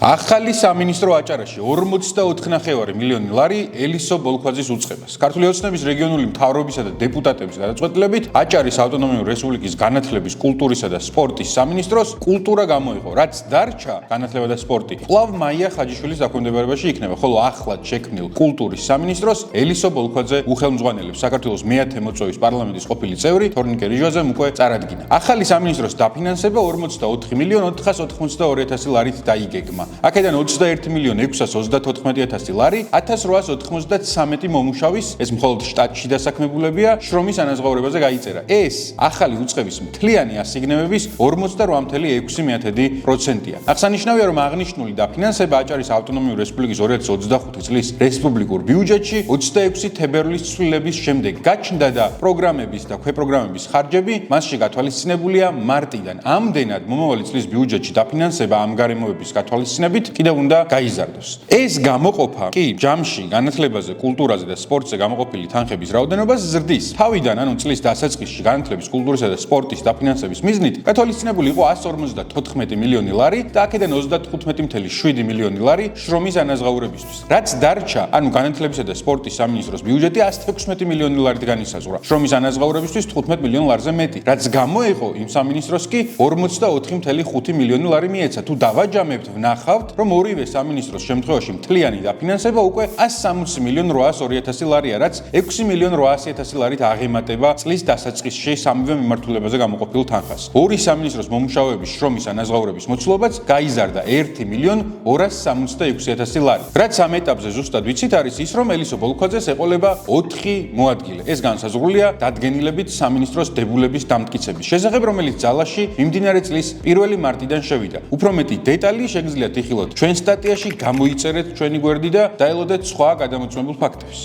ახალი სამინისტრო აჭარაში 44 მილიონი ლარი ელისო ბოლქვაძის უწყებას. ქართული ოცნების რეგიონული მთავრობისა და დეპუტატების გადაწყვეტილებით აჭარის ავტონომიური რესპუბლიკის განათლების, კულტურისა და სპორტის სამინისტროს კულტურა გამოიყო, რაც დარჩა განათლება და სპორტი კვლავ მაია ხაჯიშვილის დაქვემდებარებაში იქნება, ხოლო ახლად შექმნილ კულტურის სამინისტროს ელისო ბოლქვაძე უხელმძღვანელებს. საქართველოს მეათე მოწვევის პარლამენტის ყოფილი წევრი თორნიკე რიჟვაძემ უკვე წარადგინა. ახალი სამინისტროს დაფინანსება 44.492.000 ლარით დაიგეგმა. აქედან 21.634.000 ლარი 1893 მომუშავის, ეს მხოლოდ შტატში დასაქმებულებია, შრომის ანაზღაურებაზე გაიწერა. ეს ახალი უწყების მთლიანი ასიგნებების 48.6%-ია. აღსანიშნავია, რომ აღნიშნული დაფინანსება აჭარის ავტონომიური რესპუბლიკის 2025 წლის რესპუბლიკურ ბიუჯეტში 26 თებერვლის ცვლილების შემდეგ გაჩნდა და პროგრამების და ქვეპროგრამების ხარჯები მასში გათვალისწინებულია მარტიდან. ამდენად მომავალი წლის ბიუჯეტში დაფინანსება ამ გარემოების გათვალისწინებით კიდევ უნდა გაიზარდოს. ეს გამოყოფა კი ჯამში განათლებაზე, კულტურაზე და სპორტზე გამოყოფილი თანხების რაოდენობას ზრდის. თავიდან, ანუ წლის დასაწყისში განათლების, კულტურისა და სპორტის დაფინანსების მიზნით გათვალისწინებული იყო 154 მილიონი ლარი და აქედან 35.7 მილიონი ლარი შრომის ანაზღაურებისთვის. რაც დარჩა, ანუ განათლებისა და სპორტის სამინისტროს ბიუჯეტი 116 მილიონი ლარით განისაზღვრა. შრომის ანაზღაურებისთვის 15 მილიონ ლარზე მეტი. რაც გამოეყო იმ სამინისტროს კი 44.5 მილიონი ლარი მიეცა. თუ დავაჯამებთ, ვნახავთ, რომ ორივე სამინისტროს შემთხვევაში მთლიანი დაფინანსება უკვე 103.802.000 ლარია, რაც 6.800.000 ლარით აღემატება წლის დასაწყისში სამივე მიმართულებაზე გამოყოფილ თანხას. ორი სამინისტროს მომუშავეების შრომის ანაზღაურების მოცულობაც გაიზარდა 1.266.000 ლარი. რაც ამ ეტაპზე ზუსტად ვიცით არის ის, რომ ელისო ბოლქვაძეს ეყოლება 4 მოადგილე. ეს განსაზღვრულია დადგენილებით სამინისტროს დებულების დამტკიცების შესახებ, რომელიც ძალაში მიმდინარე წლის 1 მარტიდან შევიდა. უფრო მეტი დეტალი შეგიძლიათ იხილოთ ჩვენ სტატიაში, გამოიწერეთ ჩვენი გვერდი და დაელოდეთ სხვა გადამოწმებულ ფაქტებს.